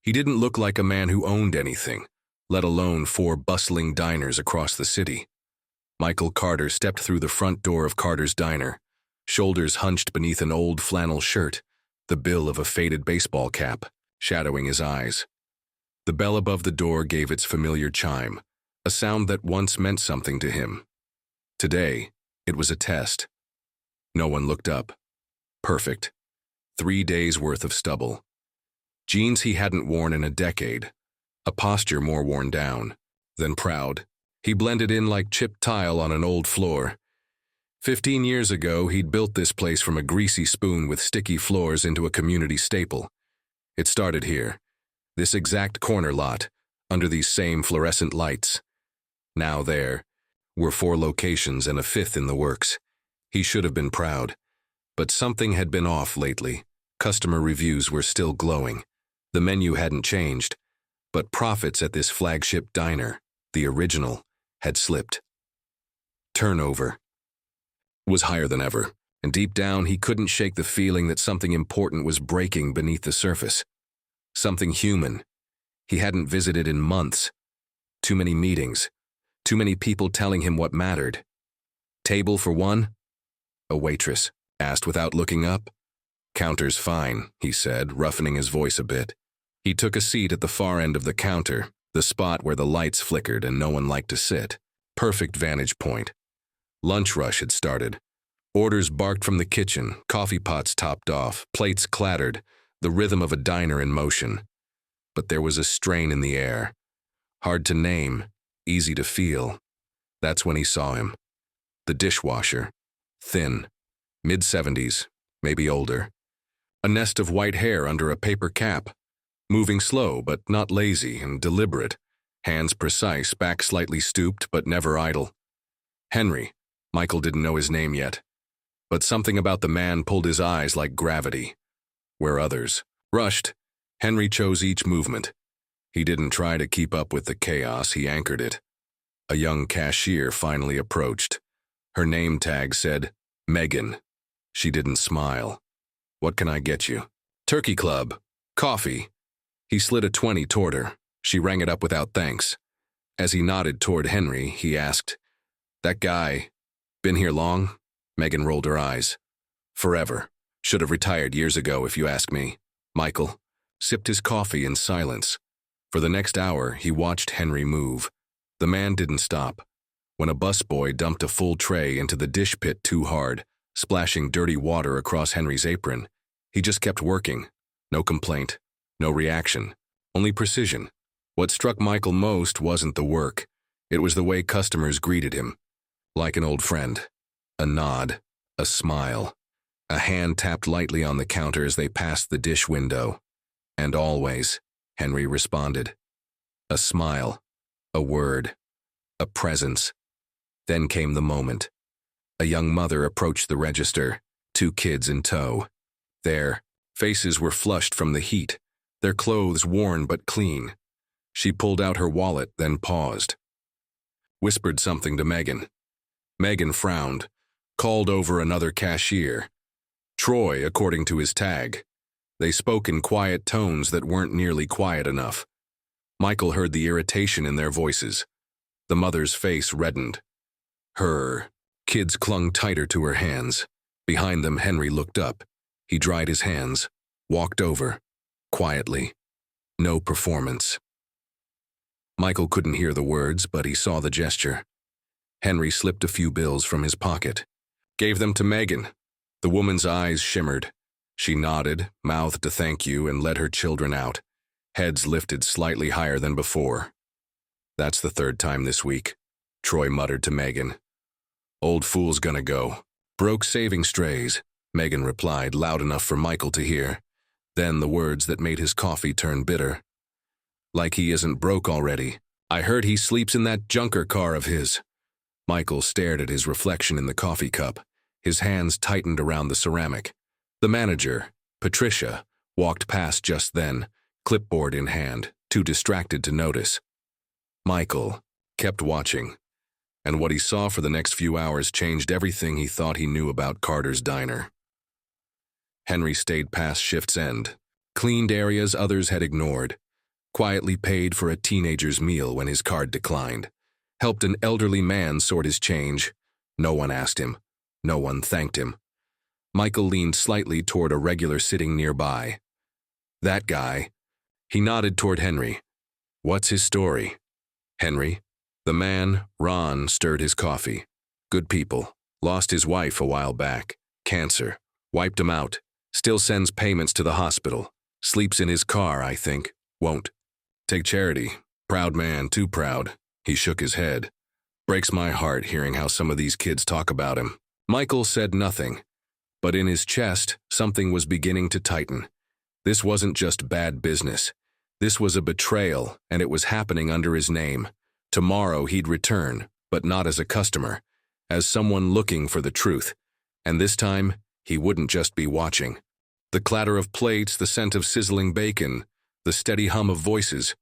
He didn't look like a man who owned anything, let alone 4 bustling diners across the city. Michael Carter stepped through the front door of Carter's Diner, shoulders hunched beneath an old flannel shirt, the bill of a faded baseball cap shadowing his eyes. The bell above the door gave its familiar chime, a sound that once meant something to him. Today, it was a test. No one looked up. Perfect. 3 days' worth of stubble. Jeans he hadn't worn in a decade, a posture more worn down than proud. He blended in like chipped tile on an old floor. 15 years ago, he'd built this place from a greasy spoon with sticky floors into a community staple. It started here, this exact corner lot, under these same fluorescent lights. Now there were 4 locations and a 5th in the works. He should have been proud, but something had been off lately. Customer reviews were still glowing. The menu hadn't changed, but profits at this flagship diner, the original, had slipped. Turnover was higher than ever, and deep down he couldn't shake the feeling that something important was breaking beneath the surface. Something human. He hadn't visited in months. Too many meetings. Too many people telling him what mattered. Table for one? A waitress asked without looking up. Counter's fine, he said, roughening his voice a bit. He took a seat at the far end of the counter, the spot where the lights flickered and no one liked to sit. Perfect vantage point. Lunch rush had started. Orders barked from the kitchen, coffee pots topped off, plates clattered, the rhythm of a diner in motion. But there was a strain in the air. Hard to name, easy to feel. That's when he saw him. The dishwasher. Thin. Mid-70s, maybe older. A nest of white hair under a paper cap. Moving slow, but not lazy and deliberate. Hands precise, back slightly stooped, but never idle. Henry. Michael didn't know his name yet. But something about the man pulled his eyes like gravity. Where others rushed, Henry chose each movement. He didn't try to keep up with the chaos, he anchored it. A young cashier finally approached. Her name tag said, Megan. She didn't smile. What can I get you? Turkey Club. Coffee. He slid a 20 toward her. She rang it up without thanks. As he nodded toward Henry, he asked, That guy, been here long? Megan rolled her eyes. Forever. Should have retired years ago, if you ask me. Michael sipped his coffee in silence. For the next hour, he watched Henry move. The man didn't stop. When a busboy dumped a full tray into the dish pit too hard, splashing dirty water across Henry's apron, he just kept working. No complaint, no reaction, only precision. What struck Michael most wasn't the work. It was the way customers greeted him. Like an old friend. A nod, a smile. A hand tapped lightly on the counter as they passed the dish window. And always, Henry responded. A smile, a word, a presence. Then came the moment. A young mother approached the register, 2 kids in tow. Their faces were flushed from the heat, their clothes worn but clean. She pulled out her wallet, then paused. Whispered something to Megan. Megan frowned, called over another cashier. Troy, according to his tag. They spoke in quiet tones that weren't nearly quiet enough. Michael heard the irritation in their voices. The mother's face reddened. Her kids clung tighter to her hands. Behind them, Henry looked up. He dried his hands, walked over, quietly. No performance. Michael couldn't hear the words, but he saw the gesture. Henry slipped a few bills from his pocket. Gave them to Megan. The woman's eyes shimmered. She nodded, mouthed a thank you, and led her children out, heads lifted slightly higher than before. That's the 3rd time this week, Troy muttered to Megan. Old fool's gonna go. Broke saving strays, Megan replied, loud enough for Michael to hear. Then the words that made his coffee turn bitter. Like he isn't broke already. I heard he sleeps in that junker car of his. Michael stared at his reflection in the coffee cup. His hands tightened around the ceramic. The manager, Patricia, walked past just then, clipboard in hand, too distracted to notice. Michael kept watching, and what he saw for the next few hours changed everything he thought he knew about Carter's Diner. Henry stayed past shift's end, cleaned areas others had ignored, quietly paid for a teenager's meal when his card declined, helped an elderly man sort his change. No one asked him. No one thanked him. Michael leaned slightly toward a regular sitting nearby. That guy. He nodded toward Henry. What's his story? Henry? The man, Ron, stirred his coffee. Good people. Lost his wife a while back. Cancer. Wiped him out. Still sends payments to the hospital. Sleeps in his car, I think. Won't. Take charity. Proud man, too proud. He shook his head. Breaks my heart hearing how some of these kids talk about him. Michael said nothing, but in his chest, something was beginning to tighten. This wasn't just bad business. This was a betrayal, and it was happening under his name. Tomorrow he'd return, but not as a customer, as someone looking for the truth. And this time, he wouldn't just be watching. The clatter of plates, the scent of sizzling bacon, the steady hum of voices.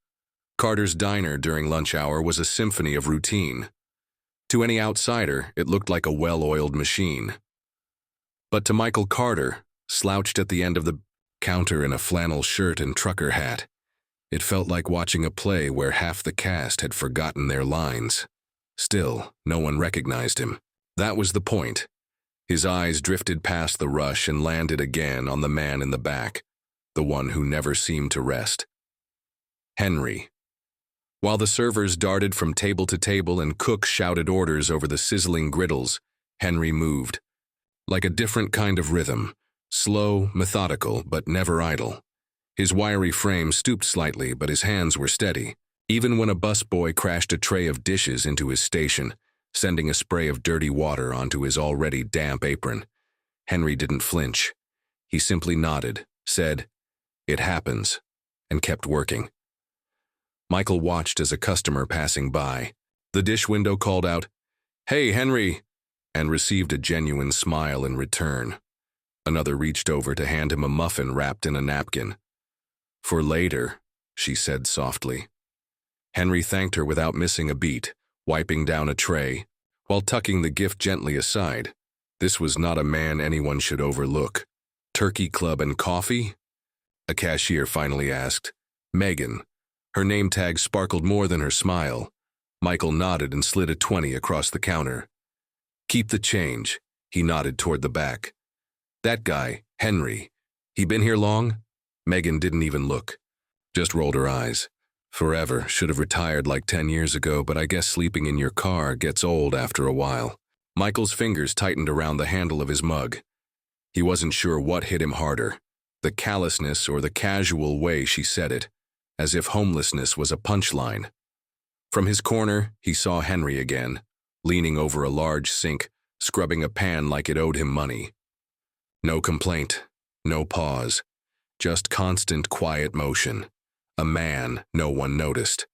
Carter's diner during lunch hour was a symphony of routine. To any outsider, it looked like a well-oiled machine. But to Michael Carter, slouched at the end of the counter in a flannel shirt and trucker hat, it felt like watching a play where half the cast had forgotten their lines. Still, no one recognized him. That was the point. His eyes drifted past the rush and landed again on the man in the back, the one who never seemed to rest. Henry. While the servers darted from table to table and cooks shouted orders over the sizzling griddles, Henry moved. Like a different kind of rhythm, slow, methodical, but never idle. His wiry frame stooped slightly, but his hands were steady. Even when a busboy crashed a tray of dishes into his station, sending a spray of dirty water onto his already damp apron, Henry didn't flinch. He simply nodded, said, "It happens," and kept working. Michael watched as a customer passing by. The dish window called out, "Hey, Henry," and received a genuine smile in return. Another reached over to hand him a muffin wrapped in a napkin. "For later," she said softly. Henry thanked her without missing a beat, wiping down a tray, while tucking the gift gently aside. This was not a man anyone should overlook. "Turkey Club and coffee?" A cashier finally asked. "Megan." Her name tag sparkled more than her smile. Michael nodded and slid a 20 across the counter. "Keep the change." He nodded toward the back. "That guy, Henry. He been here long?" Megan didn't even look. Just rolled her eyes. "Forever. Should have retired like 10 years ago, but I guess sleeping in your car gets old after a while." Michael's fingers tightened around the handle of his mug. He wasn't sure what hit him harder, the callousness or the casual way she said it, as if homelessness was a punchline. From his corner, he saw Henry again, leaning over a large sink, scrubbing a pan like it owed him money. No complaint, no pause, just constant quiet motion. A man no one noticed,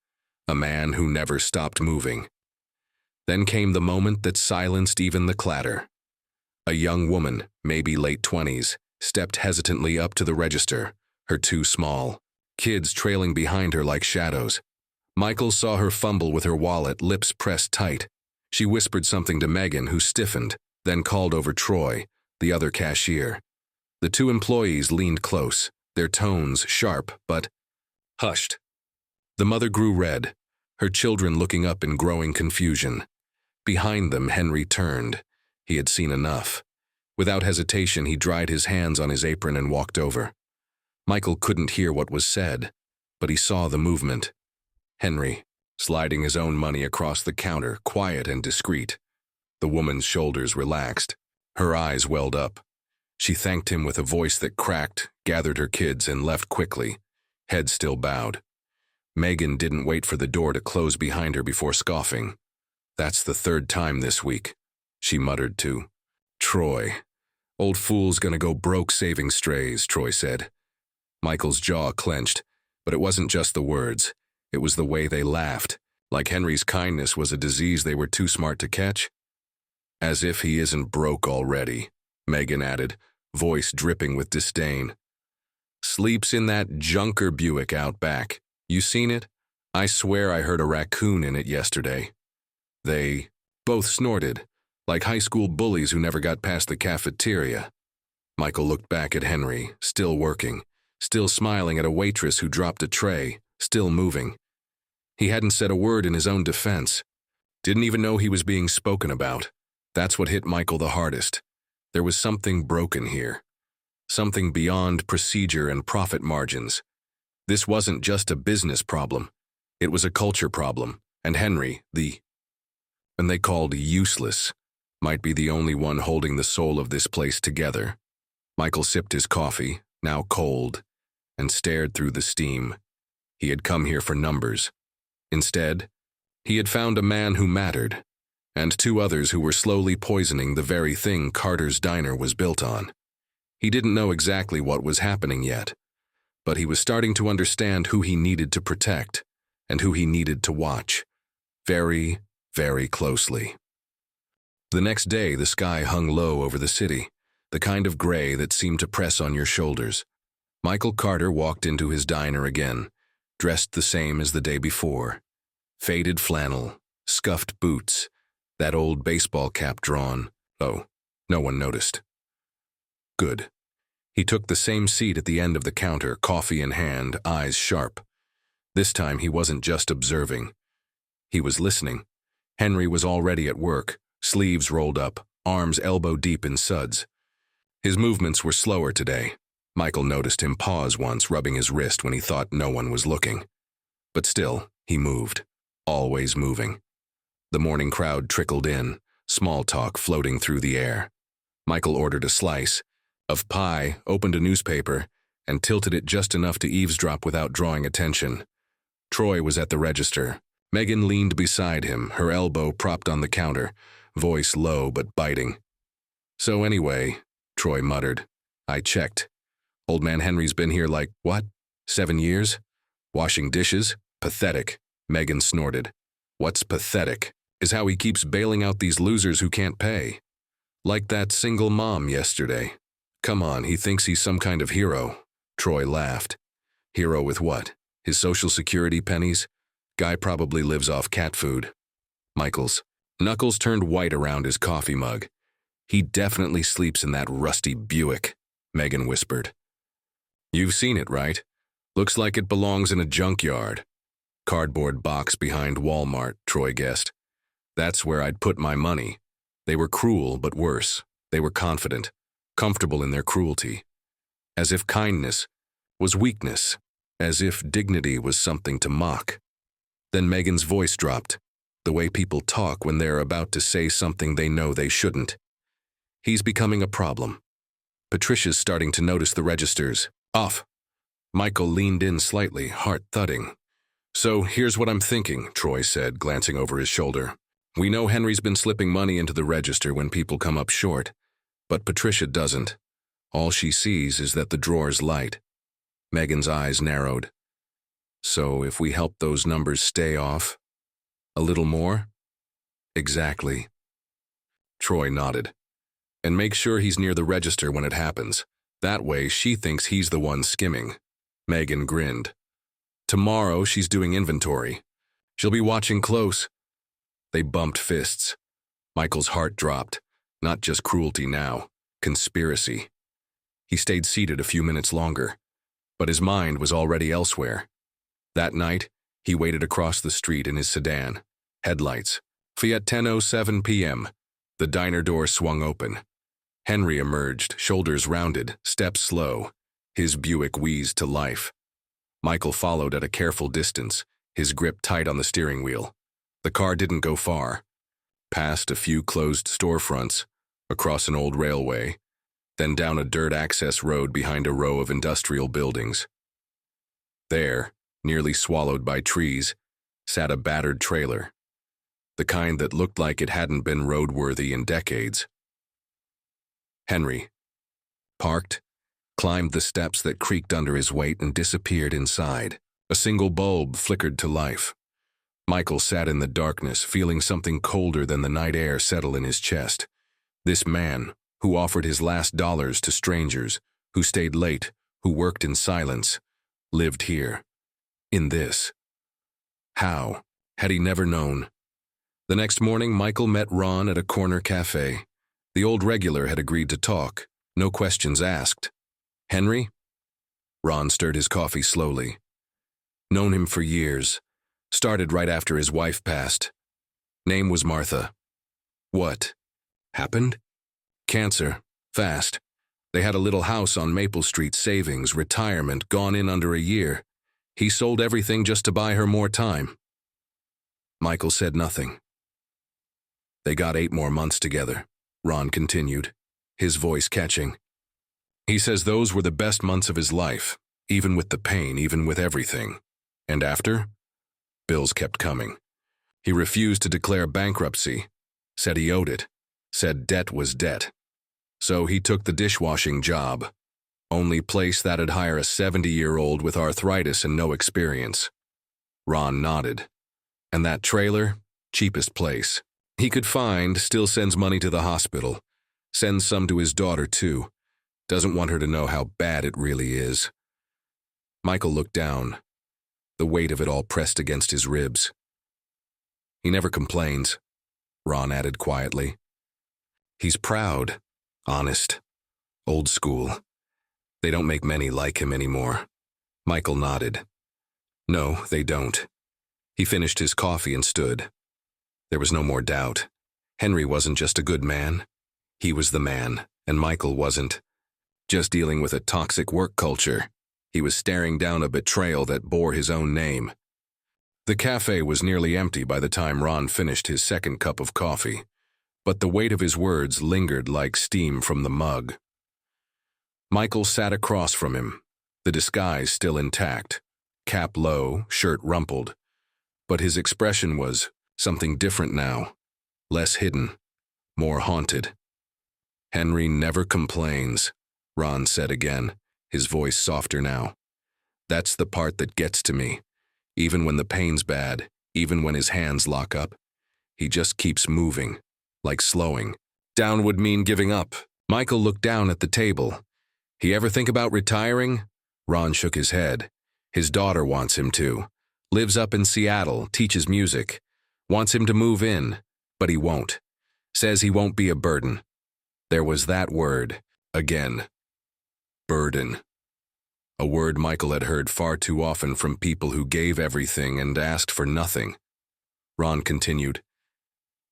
a man who never stopped moving. Then came the moment that silenced even the clatter. A young woman, maybe late 20s, stepped hesitantly up to the register, her two small kids trailing behind her like shadows. Michael saw her fumble with her wallet, lips pressed tight. She whispered something to Megan, who stiffened, then called over Troy, the other cashier. The two employees leaned close, their tones sharp but hushed. The mother grew red, her children looking up in growing confusion. Behind them, Henry turned. He had seen enough. Without hesitation, he dried his hands on his apron and walked over. Michael couldn't hear what was said, but he saw the movement. Henry, sliding his own money across the counter, quiet and discreet. The woman's shoulders relaxed. Her eyes welled up. She thanked him with a voice that cracked, gathered her kids, and left quickly, head still bowed. Megan didn't wait for the door to close behind her before scoffing. "That's the third time this week," she muttered to Troy. "Old fool's gonna go broke saving strays," Troy said. Michael's jaw clenched, but it wasn't just the words. It was the way they laughed, like Henry's kindness was a disease they were too smart to catch. "As if he isn't broke already," Megan added, voice dripping with disdain. "Sleeps in that junker Buick out back. You seen it? I swear I heard a raccoon in it yesterday." They both snorted, like high school bullies who never got past the cafeteria. Michael looked back at Henry, still working, still smiling at a waitress who dropped a tray, still moving. He hadn't said a word in his own defense. Didn't even know he was being spoken about. That's what hit Michael the hardest. There was something broken here. Something beyond procedure and profit margins. This wasn't just a business problem. It was a culture problem, and Henry, and they called useless, might be the only one holding the soul of this place together. Michael sipped his coffee, now cold, and stared through the steam. He had come here for numbers. Instead, he had found a man who mattered, and two others who were slowly poisoning the very thing Carter's diner was built on. He didn't know exactly what was happening yet, but he was starting to understand who he needed to protect and who he needed to watch. Very, very closely. The next day, the sky hung low over the city, the kind of gray that seemed to press on your shoulders. Michael Carter walked into his diner again, dressed the same as the day before. Faded flannel, scuffed boots, that old baseball cap drawn. Oh, no one noticed. Good. He took the same seat at the end of the counter, coffee in hand, eyes sharp. This time he wasn't just observing. He was listening. Henry was already at work, sleeves rolled up, arms elbow-deep in suds. His movements were slower today. Michael noticed him pause once, rubbing his wrist when he thought no one was looking. But still, he moved, always moving. The morning crowd trickled in, small talk floating through the air. Michael ordered a slice of pie, opened a newspaper, and tilted it just enough to eavesdrop without drawing attention. Troy was at the register. Megan leaned beside him, her elbow propped on the counter, voice low but biting. "So anyway," Troy muttered, "I checked. Old man Henry's been here like, what, 7 years? Washing dishes? Pathetic," Megan snorted. "What's pathetic is how he keeps bailing out these losers who can't pay. Like that single mom yesterday. Come on, he thinks he's some kind of hero." Troy laughed. "Hero with what? His Social Security pennies? Guy probably lives off cat food." Michael's knuckles turned white around his coffee mug. "He definitely sleeps in that rusty Buick," Megan whispered. "You've seen it, right? Looks like it belongs in a junkyard." "Cardboard box behind Walmart," Troy guessed. "That's where I'd put my money." They were cruel, but worse. They were confident, comfortable in their cruelty. As if kindness was weakness, as if dignity was something to mock. Then Megan's voice dropped, the way people talk when they're about to say something they know they shouldn't. "He's becoming a problem. Patricia's starting to notice the registers. Off." Michael leaned in slightly, heart thudding. "So here's what I'm thinking," Troy said, glancing over his shoulder. "We know Henry's been slipping money into the register when people come up short, but Patricia doesn't. All she sees is that the drawer's light." Megan's eyes narrowed. "So if we help those numbers stay off? A little more?" "Exactly." Troy nodded. "And make sure he's near the register when it happens. That way she thinks he's the one skimming." Megan grinned. "Tomorrow she's doing inventory. She'll be watching close." They bumped fists. Michael's heart dropped. Not just cruelty now, conspiracy. He stayed seated a few minutes longer, but his mind was already elsewhere. That night, he waited across the street in his sedan. Headlights. At 10:07 p.m., the diner door swung open. Henry emerged, shoulders rounded, steps slow. His Buick wheezed to life. Michael followed at a careful distance, his grip tight on the steering wheel. The car didn't go far. Past a few closed storefronts, across an old railway, then down a dirt access road behind a row of industrial buildings. There, nearly swallowed by trees, sat a battered trailer, the kind that looked like it hadn't been roadworthy in decades. Henry parked, climbed the steps that creaked under his weight and disappeared inside. A single bulb flickered to life. Michael sat in the darkness, feeling something colder than the night air settle in his chest. This man, who offered his last dollars to strangers, who stayed late, who worked in silence, lived here. In this. How had he never known? The next morning, Michael met Ron at a corner cafe. The old regular had agreed to talk, no questions asked. "Henry?" Ron stirred his coffee slowly. Known him for years. Started right after his wife passed. Name was Martha. What happened? Cancer. Fast. They had a little house on Maple Street, savings, retirement, gone in under a year. He sold everything just to buy her more time. Michael said nothing. They got 8 more months together, Ron continued, his voice catching. He says those were the best months of his life, even with the pain, even with everything. And after? Bills kept coming. He refused to declare bankruptcy, said he owed it, said debt was debt. So he took the dishwashing job, only place that'd hire a 70-year-old with arthritis and no experience. Ron nodded. And that trailer? Cheapest place. He could find, still sends money to the hospital. Sends some to his daughter, too. Doesn't want her to know how bad it really is. Michael looked down, the weight of it all pressed against his ribs. He never complains, Ron added quietly. He's proud, honest, old school. They don't make many like him anymore. Michael nodded. No, they don't. He finished his coffee and stood. There was no more doubt. Henry wasn't just a good man. He was the man, and Michael wasn't. Just dealing with a toxic work culture. He was staring down a betrayal that bore his own name. The cafe was nearly empty by the time Ron finished his second cup of coffee, but the weight of his words lingered like steam from the mug. Michael sat across from him, the disguise still intact, cap low, shirt rumpled, but his expression was something different now, less hidden, more haunted. Henry never complains, Ron said again, his voice softer now. That's the part that gets to me. Even when the pain's bad, even when his hands lock up, he just keeps moving, like slowing. Down would mean giving up. Michael looked down at the table. He ever think about retiring? Ron shook his head. His daughter wants him to. Lives up in Seattle, teaches music. Wants him to move in, but he won't. Says he won't be a burden. There was that word, again. Burden. A word Michael had heard far too often from people who gave everything and asked for nothing. Ron continued.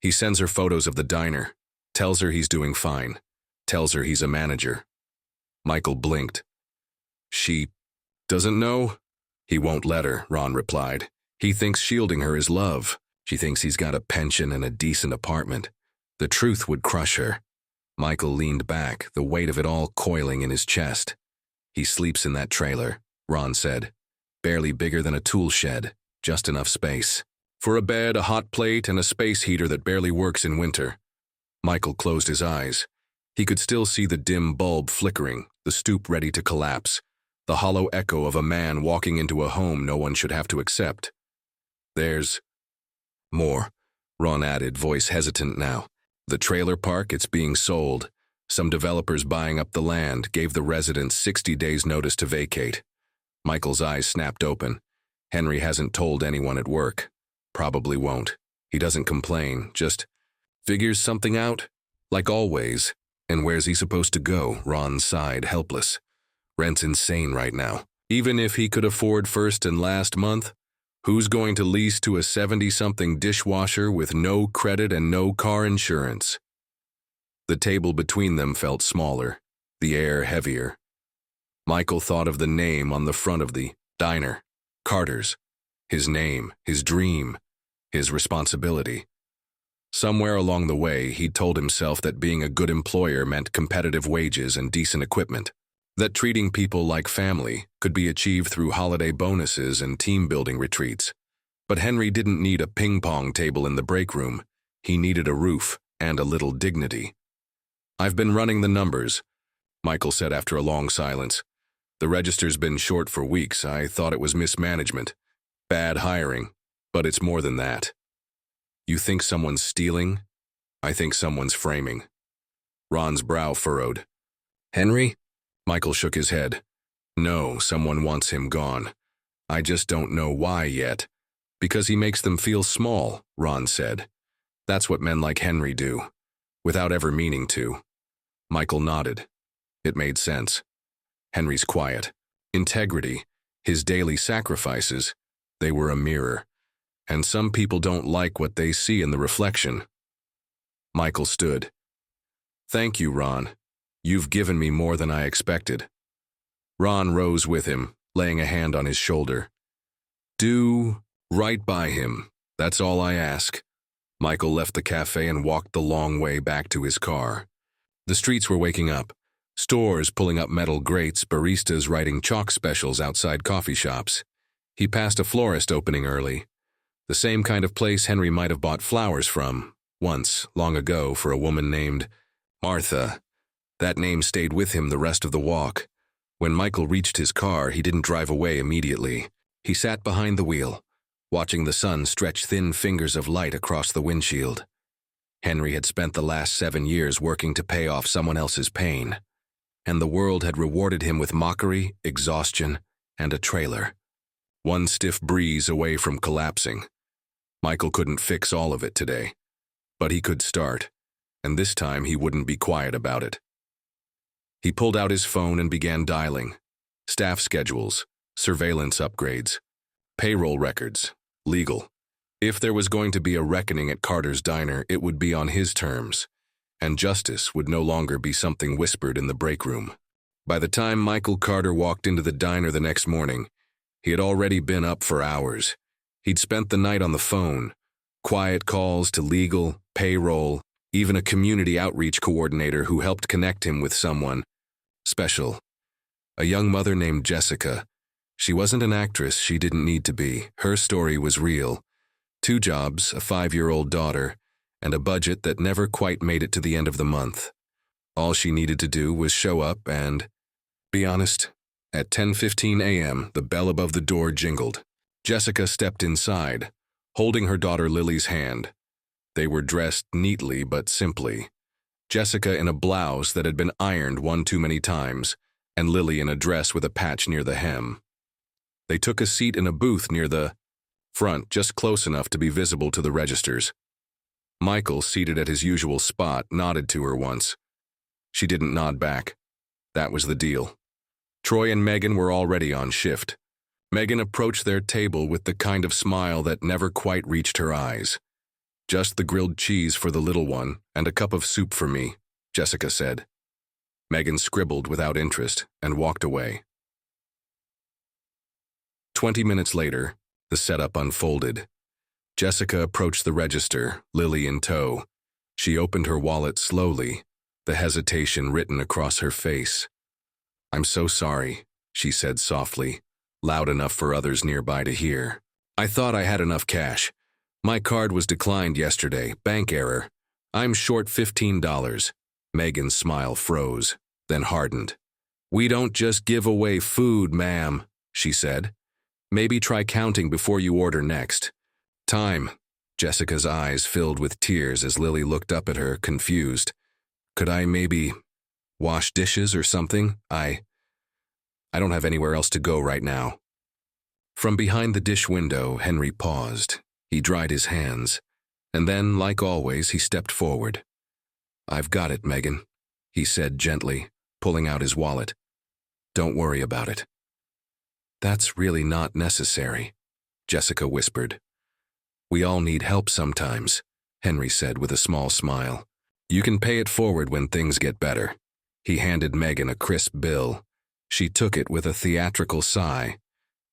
He sends her photos of the diner, tells her he's doing fine, tells her he's a manager. Michael blinked. She doesn't know? He won't let her, Ron replied. He thinks shielding her is love. She thinks he's got a pension and a decent apartment. The truth would crush her. Michael leaned back, the weight of it all coiling in his chest. He sleeps in that trailer, Ron said. Barely bigger than a tool shed, just enough space. For a bed, a hot plate, and a space heater that barely works in winter. Michael closed his eyes. He could still see the dim bulb flickering, the stoop ready to collapse, the hollow echo of a man walking into a home no one should have to accept. There's more, Ron added, voice hesitant now. The trailer park, it's being sold. Some developers buying up the land gave the residents 60 days notice to vacate. Michael's eyes snapped open. Henry hasn't told anyone at work. Probably won't. He doesn't complain, just figures something out, like always. And where's he supposed to go? Ron sighed, helpless. Rent's insane right now. Even if he could afford first and last month, who's going to lease to a 70-something dishwasher with no credit and no car insurance? The table between them felt smaller, the air heavier. Michael thought of the name on the front of the diner, Carter's. His name, his dream, his responsibility. Somewhere along the way, he'd told himself that being a good employer meant competitive wages and decent equipment, that treating people like family could be achieved through holiday bonuses and team-building retreats. But Henry didn't need a ping-pong table in the break room. He needed a roof and a little dignity. I've been running the numbers, Michael said after a long silence. The register's been short for weeks. I thought it was mismanagement. Bad hiring. But it's more than that. You think someone's stealing? I think someone's framing. Ron's brow furrowed. Henry? Michael shook his head. No, someone wants him gone. I just don't know why yet. Because he makes them feel small, Ron said. That's what men like Henry do, without ever meaning to. Michael nodded. It made sense. Henry's quiet. Integrity, his daily sacrifices, They were a mirror, and some people don't like what they see in the reflection. Michael stood. "Thank you, Ron. You've given me more than I expected." Ron rose with him, laying a hand on his shoulder. "Do right by him. That's all I ask." Michael left the cafe and walked the long way back to his car. The streets were waking up. Stores pulling up metal grates, baristas writing chalk specials outside coffee shops. He passed a florist opening early. The same kind of place Henry might have bought flowers from, once, long ago, for a woman named Martha. That name stayed with him the rest of the walk. When Michael reached his car, he didn't drive away immediately. He sat behind the wheel, watching the sun stretch thin fingers of light across the windshield. Henry had spent the last 7 years working to pay off someone else's pain, and the world had rewarded him with mockery, exhaustion, and a trailer. One stiff breeze away from collapsing. Michael couldn't fix all of it today, but he could start, and this time he wouldn't be quiet about it. He pulled out his phone and began dialing. Staff schedules, surveillance upgrades, payroll records, legal. If there was going to be a reckoning at Carter's Diner, it would be on his terms, and justice would no longer be something whispered in the break room. By the time Michael Carter walked into the diner the next morning, he had already been up for hours. He'd spent the night on the phone, quiet calls to legal, payroll, even a community outreach coordinator who helped connect him with someone special. A young mother named Jessica. She wasn't an actress, she didn't need to be. Her story was real. 2 jobs, a 5-year-old daughter, and a budget that never quite made it to the end of the month. All she needed to do was show up and be honest. At 10:15 a.m., the bell above the door jingled. Jessica stepped inside, holding her daughter Lily's hand. They were dressed neatly but simply. Jessica in a blouse that had been ironed one too many times, and Lily in a dress with a patch near the hem. They took a seat in a booth near the front, just close enough to be visible to the registers. Michael, seated at his usual spot, nodded to her once. She didn't nod back. That was the deal. Troy and Megan were already on shift. Megan approached their table with the kind of smile that never quite reached her eyes. "Just the grilled cheese for the little one, and a cup of soup for me," Jessica said. Megan scribbled without interest and walked away. 20 minutes later, the setup unfolded. Jessica approached the register, Lily in tow. She opened her wallet slowly, the hesitation written across her face. "I'm so sorry," she said softly, loud enough for others nearby to hear. "I thought I had enough cash. My card was declined yesterday, bank error. I'm short $15. Megan's smile froze, then hardened. "We don't just give away food, ma'am," she said. "Maybe try counting before you order next." "Time." Jessica's eyes filled with tears as Lily looked up at her, confused. "Could I maybe wash dishes or something? I don't have anywhere else to go right now." From behind the dish window, Henry paused. He dried his hands, and then, like always, he stepped forward. "I've got it, Megan," he said gently, pulling out his wallet. "Don't worry about it." "That's really not necessary," Jessica whispered. "We all need help sometimes," Henry said with a small smile. "You can pay it forward when things get better." He handed Megan a crisp bill. She took it with a theatrical sigh.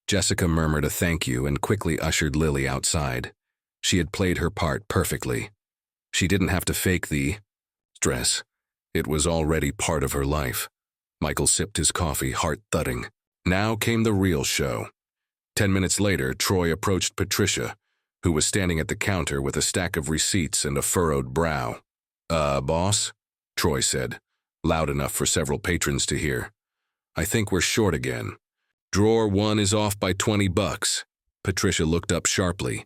Jessica murmured a thank you and quickly ushered Lily outside. She had played her part perfectly. She didn't have to fake the stress. It was already part of her life. Michael sipped his coffee, heart thudding. Now came the real show. 10 minutes later, Troy approached Patricia, who was standing at the counter with a stack of receipts and a furrowed brow. Boss?" Troy said, loud enough for several patrons to hear. "I think we're short again. Drawer 1 is off by $20. Patricia looked up sharply.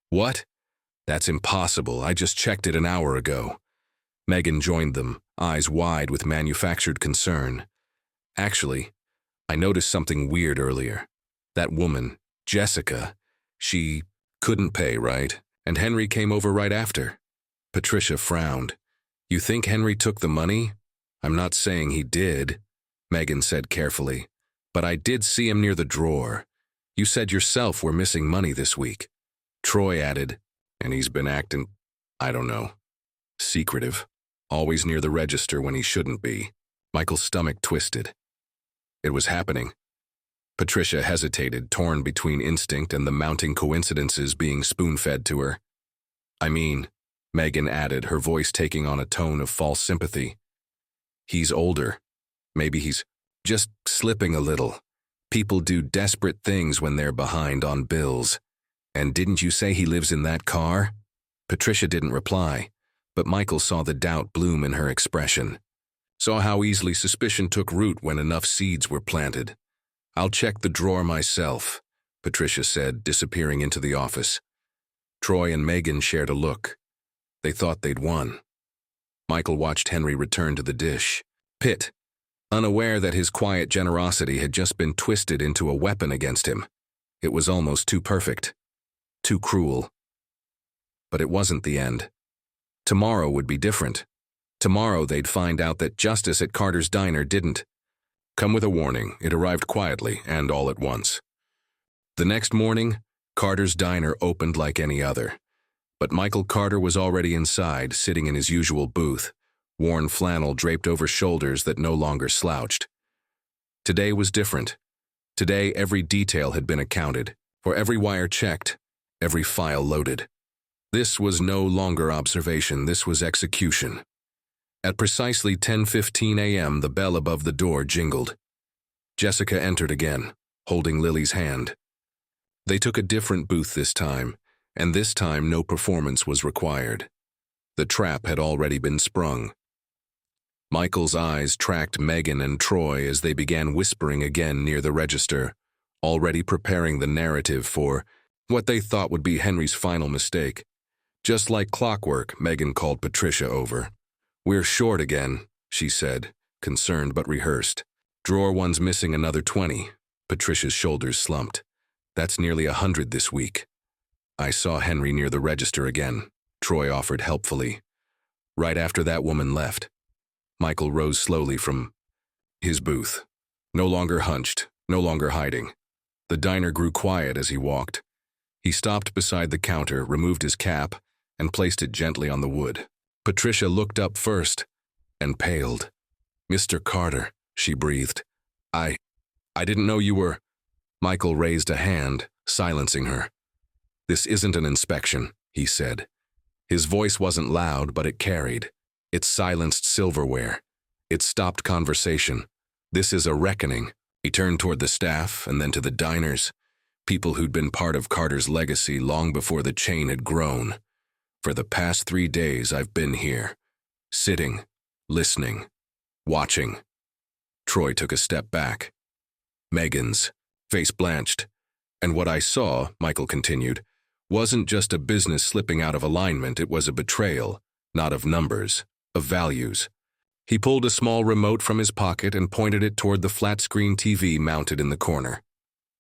"What? That's impossible. I just checked it an hour ago." Megan joined them, eyes wide with manufactured concern. "Actually, I noticed something weird earlier. That woman, Jessica, she couldn't pay, right? And Henry came over right after." Patricia frowned. "You think Henry took the money?" "I'm not saying he did," Megan said carefully, "but I did see him near the drawer. You said yourself we're missing money this week. Troy added, and he's been acting, I don't know, secretive, always near the register when he shouldn't be. Michael's stomach twisted. It was happening. Patricia hesitated, torn between instinct and the mounting coincidences being spoon-fed to her. I mean, Megan added, her voice taking on a tone of false sympathy. He's older. Maybe he's just slipping a little. People do desperate things when they're behind on bills. And didn't you say he lives in that car? Patricia didn't reply, but Michael saw the doubt bloom in her expression. Saw how easily suspicion took root when enough seeds were planted. I'll check the drawer myself, Patricia said, disappearing into the office. Troy and Megan shared a look. They thought they'd won. Michael watched Henry return to the dish. Pitt, unaware that his quiet generosity had just been twisted into a weapon against him. It was almost too perfect. Too cruel. But it wasn't the end. Tomorrow would be different. Tomorrow they'd find out that justice at Carter's Diner didn't come with a warning. It arrived quietly and all at once. The next morning, Carter's Diner opened like any other. But Michael Carter was already inside, sitting in his usual booth, worn flannel draped over shoulders that no longer slouched. Today was different. Today every detail had been accounted, for every wire checked, every file loaded. This was no longer observation, this was execution. At precisely 10:15 a.m., the bell above the door jingled. Jessica entered again, holding Lily's hand. They took a different booth this time, and this time no performance was required. The trap had already been sprung. Michael's eyes tracked Megan and Troy as they began whispering again near the register, already preparing the narrative for what they thought would be Henry's final mistake. Just like clockwork, Megan called Patricia over. We're short again, she said, concerned but rehearsed. Drawer one's missing another 20. Patricia's shoulders slumped. That's nearly 100 this week. I saw Henry near the register again, Troy offered helpfully. Right after that woman left. Michael rose slowly from his booth. No longer hunched, no longer hiding. The diner grew quiet as he walked. He stopped beside the counter, removed his cap, and placed it gently on the wood. Patricia looked up first and paled. Mr. Carter, she breathed. I didn't know you were. Michael raised a hand, silencing her. This isn't an inspection, he said. His voice wasn't loud, but it carried. It silenced silverware. It stopped conversation. This is a reckoning. He turned toward the staff and then to the diners, people who'd been part of Carter's legacy long before the chain had grown. For the past 3 days, I've been here, sitting, listening, watching. Troy took a step back. Megan's face blanched. And what I saw, Michael continued, wasn't just a business slipping out of alignment, it was a betrayal, not of numbers, of values. He pulled a small remote from his pocket and pointed it toward the flat-screen TV mounted in the corner.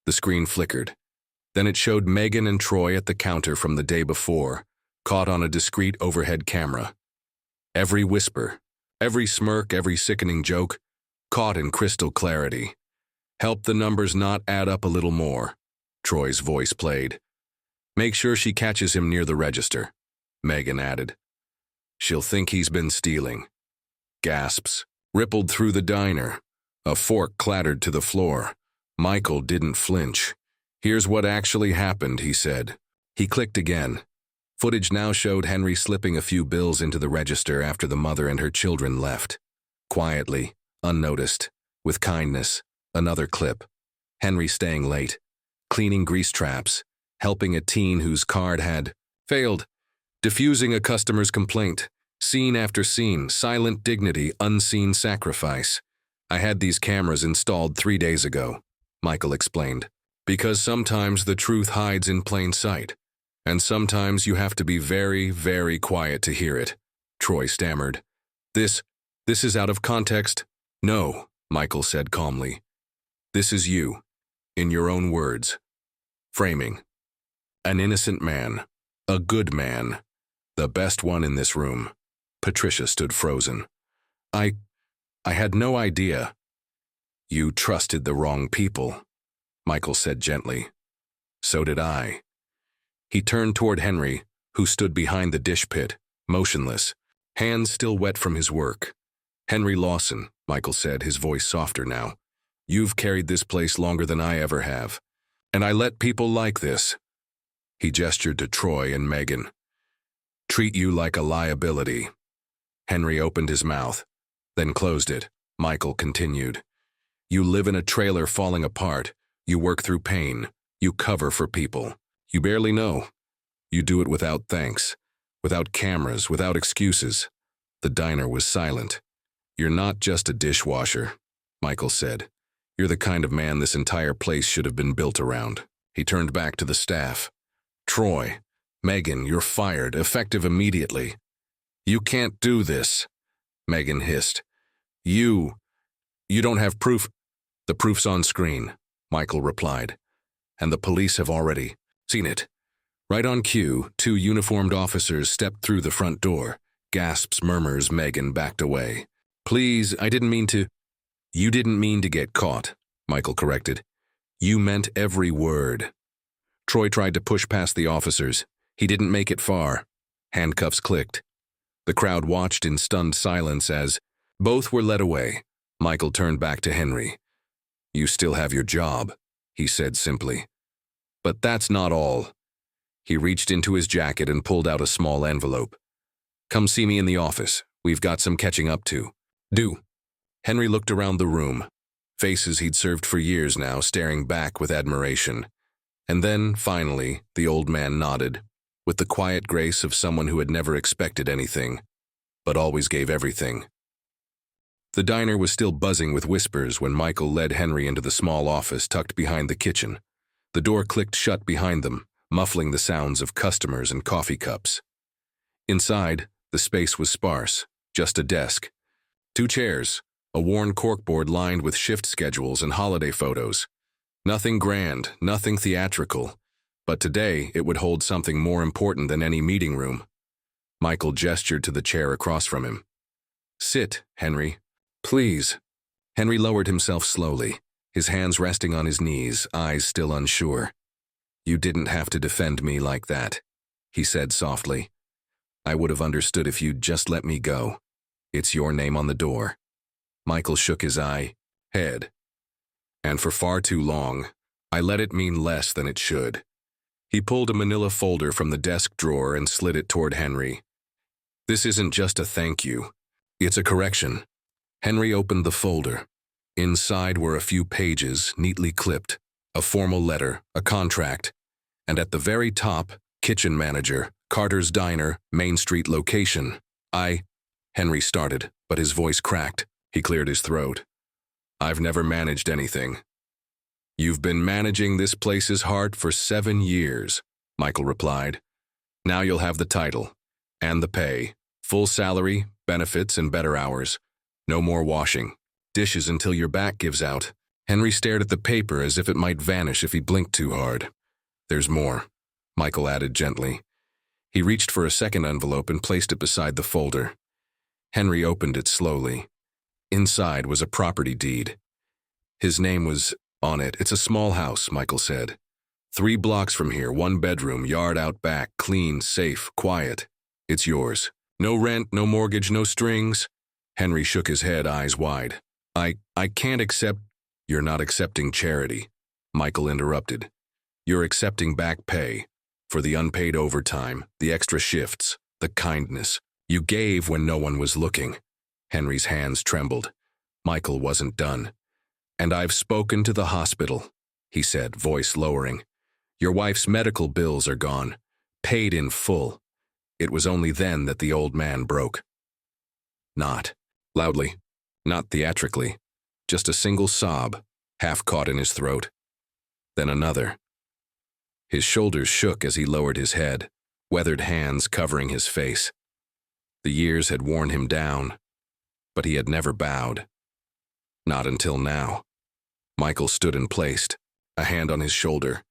The screen flickered. Then it showed Megan and Troy at the counter from the day before, caught on a discreet overhead camera. Every whisper, every smirk, every sickening joke, caught in crystal clarity. Help the numbers not add up a little more, Troy's voice played. Make sure she catches him near the register, Megan added. She'll think he's been stealing. Gasps rippled through the diner. A fork clattered to the floor. Michael didn't flinch. Here's what actually happened, he said. He clicked again. Footage now showed Henry slipping a few bills into the register after the mother and her children left. Quietly, unnoticed, with kindness, another clip. Henry staying late, cleaning grease traps, helping a teen whose card had failed, diffusing a customer's complaint, scene after scene, silent dignity, unseen sacrifice. I had these cameras installed 3 days ago, Michael explained, because sometimes the truth hides in plain sight. And sometimes you have to be very, very quiet to hear it, Troy stammered. This is out of context? No, Michael said calmly. This is you, in your own words. Framing. An innocent man. A good man. The best one in this room. Patricia stood frozen. I had no idea. You trusted the wrong people, Michael said gently. So did I. He turned toward Henry, who stood behind the dish pit, motionless, hands still wet from his work. Henry Lawson, Michael said, his voice softer now. You've carried this place longer than I ever have. And I let people like this. He gestured to Troy and Megan. Treat you like a liability. Henry opened his mouth, then closed it. Michael continued. You live in a trailer falling apart. You work through pain. You cover for people. You barely know. You do it without thanks, without cameras, without excuses. The diner was silent. You're not just a dishwasher, Michael said. You're the kind of man this entire place should have been built around. He turned back to the staff. Troy, Megan, you're fired, effective immediately. You can't do this, Megan hissed. You don't have proof. The proof's on screen, Michael replied. And the police have already seen it. Right on cue, 2 uniformed officers stepped through the front door. Gasps, murmurs, Megan backed away. Please, I didn't mean to. You didn't mean to get caught, Michael corrected. You meant every word. Troy tried to push past the officers. He didn't make it far. Handcuffs clicked. The crowd watched in stunned silence as both were led away. Michael turned back to Henry. You still have your job, he said simply. But that's not all. He reached into his jacket and pulled out a small envelope. Come see me in the office. We've got some catching up to. Do. Henry looked around the room. Faces he'd served for years now, staring back with admiration. And then, finally, the old man nodded, with the quiet grace of someone who had never expected anything, but always gave everything. The diner was still buzzing with whispers when Michael led Henry into the small office tucked behind the kitchen. The door clicked shut behind them, muffling the sounds of customers and coffee cups. Inside, the space was sparse, just a desk. 2 chairs, a worn corkboard lined with shift schedules and holiday photos. Nothing grand, nothing theatrical, but today it would hold something more important than any meeting room. Michael gestured to the chair across from him. Sit, Henry. Please. Henry lowered himself slowly, his hands resting on his knees, eyes still unsure. You didn't have to defend me like that, he said softly. I would have understood if you'd just let me go. It's your name on the door. Michael shook his head. And for far too long, I let it mean less than it should. He pulled a manila folder from the desk drawer and slid it toward Henry. This isn't just a thank you. It's a correction. Henry opened the folder. Inside were a few pages, neatly clipped, a formal letter, a contract, and at the very top, kitchen manager, Carter's Diner, Main Street location. Henry started, but his voice cracked. He cleared his throat. I've never managed anything. You've been managing this place's heart for 7 years, Michael replied. Now you'll have the title, and the pay, full salary, benefits, and better hours. No more washing dishes until your back gives out. Henry stared at the paper as if it might vanish if he blinked too hard. There's more, Michael added gently. He reached for a second envelope and placed it beside the folder. Henry opened it slowly. Inside was a property deed. His name was on it. It's a small house, Michael said. 3 blocks from here, 1 bedroom, yard out back, clean, safe, quiet. It's yours. No rent, no mortgage, no strings. Henry shook his head, eyes wide. I can't accept. You're not accepting charity, Michael interrupted. You're accepting back pay for the unpaid overtime, the extra shifts, the kindness. You gave when no one was looking. Henry's hands trembled. Michael wasn't done. And I've spoken to the hospital, he said, voice lowering. Your wife's medical bills are gone, paid in full. It was only then that the old man broke. Not loudly, not theatrically, just a single sob, half caught in his throat. Then another. His shoulders shook as he lowered his head, weathered hands covering his face. The years had worn him down, but he had never bowed. Not until now. Michael stood and placed, a hand on his shoulder.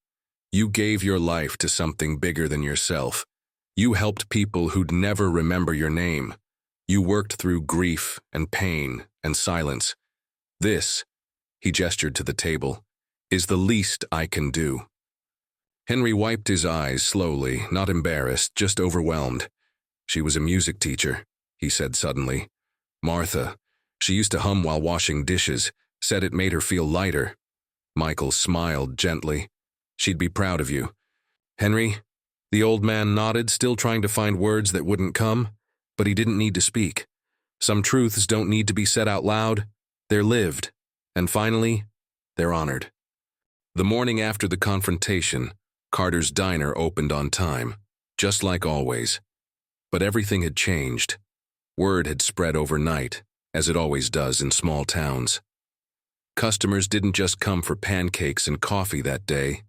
You gave your life to something bigger than yourself. You helped people who'd never remember your name. You worked through grief and pain and silence. This, he gestured to the table, is the least I can do. Henry wiped his eyes slowly, not embarrassed, just overwhelmed. She was a music teacher, he said suddenly. Martha. She used to hum while washing dishes, said it made her feel lighter. Michael smiled gently. She'd be proud of you. Henry? The old man nodded, still trying to find words that wouldn't come, but he didn't need to speak. Some truths don't need to be said out loud. They're lived. And finally, they're honored. The morning after the confrontation, Carter's diner opened on time, just like always. But everything had changed. Word had spread overnight, as it always does in small towns. Customers didn't just come for pancakes and coffee that day.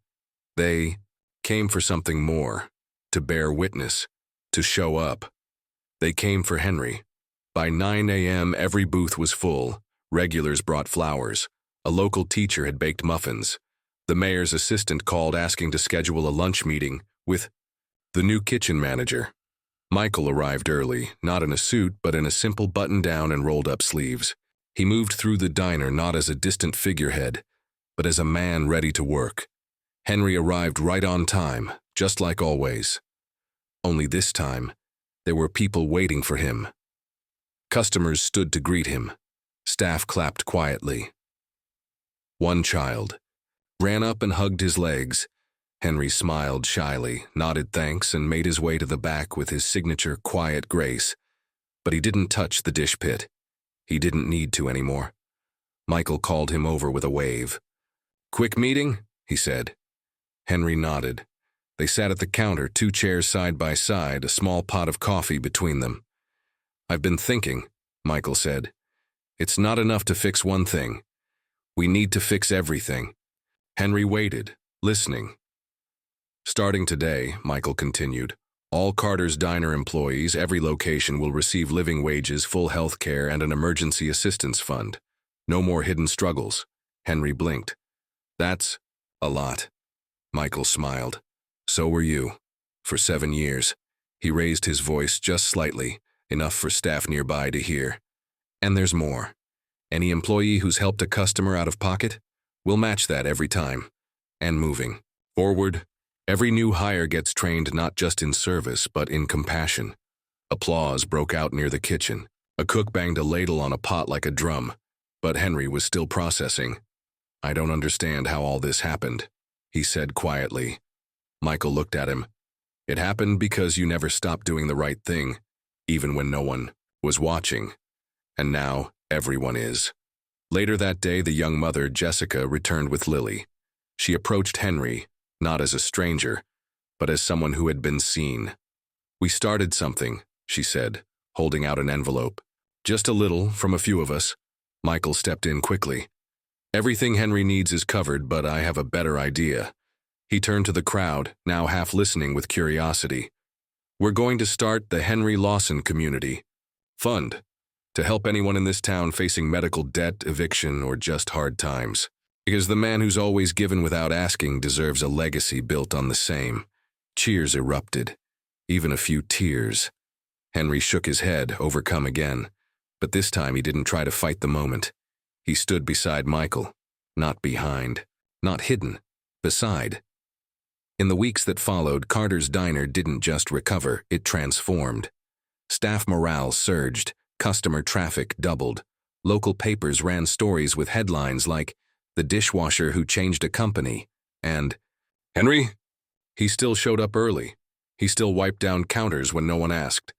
They came for something more, to bear witness, to show up. They came for Henry. By 9 a.m., every booth was full. Regulars brought flowers. A local teacher had baked muffins. The mayor's assistant called asking to schedule a lunch meeting with the new kitchen manager. Michael arrived early, not in a suit, but in a simple button-down and rolled-up sleeves. He moved through the diner not as a distant figurehead, but as a man ready to work. Henry arrived right on time, just like always. Only this time, there were people waiting for him. Customers stood to greet him. Staff clapped quietly. One child ran up and hugged his legs. Henry smiled shyly, nodded thanks, and made his way to the back with his signature quiet grace. But he didn't touch the dish pit. He didn't need to anymore. Michael called him over with a wave. "Quick meeting?" he said. Henry nodded. They sat at the counter, 2 chairs side by side, a small pot of coffee between them. "I've been thinking," Michael said. "It's not enough to fix one thing. We need to fix everything." Henry waited, listening. "Starting today," Michael continued, "all Carter's Diner employees, every location, will receive living wages, full health care, and an emergency assistance fund. No more hidden struggles." Henry blinked. "That's a lot." Michael smiled. "So were you. For 7 years." He raised his voice just slightly, enough for staff nearby to hear. "And there's more. Any employee who's helped a customer out of pocket, we'll match that every time. And moving forward, every new hire gets trained not just in service, but in compassion." Applause broke out near the kitchen. A cook banged a ladle on a pot like a drum, but Henry was still processing. "I don't understand how all this happened," he said quietly. Michael looked at him. "It happened because you never stopped doing the right thing, even when no one was watching. And now everyone is." Later that day, the young mother, Jessica, returned with Lily. She approached Henry, not as a stranger, but as someone who had been seen. "We started something," she said, holding out an envelope. "Just a little, from a few of us." Michael stepped in quickly. "Everything Henry needs is covered, but I have a better idea." He turned to the crowd, now half listening with curiosity. "We're going to start the Henry Lawson Community Fund to help anyone in this town facing medical debt, eviction, or just hard times. Because the man who's always given without asking deserves a legacy built on the same." Cheers erupted, even a few tears. Henry shook his head, overcome again. But this time he didn't try to fight the moment. He stood beside Michael, not behind, not hidden, beside. In the weeks that followed, Carter's Diner didn't just recover, it transformed. Staff morale surged, customer traffic doubled. Local papers ran stories with headlines like, "The Dishwasher Who Changed a Company," and, "Henry?" He still showed up early. He still wiped down counters when no one asked.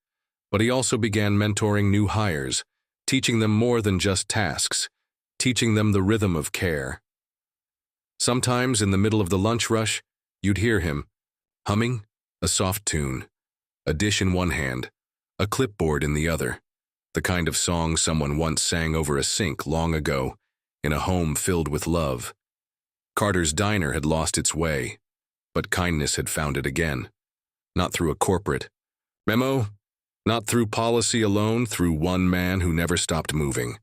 But he also began mentoring new hires, teaching them more than just tasks, teaching them the rhythm of care. Sometimes, in the middle of the lunch rush, you'd hear him, humming a soft tune, a dish in one hand, a clipboard in the other, the kind of song someone once sang over a sink long ago, in a home filled with love. Carter's Diner had lost its way, but kindness had found it again. Not through a corporate memo, not through policy alone, through one man who never stopped moving.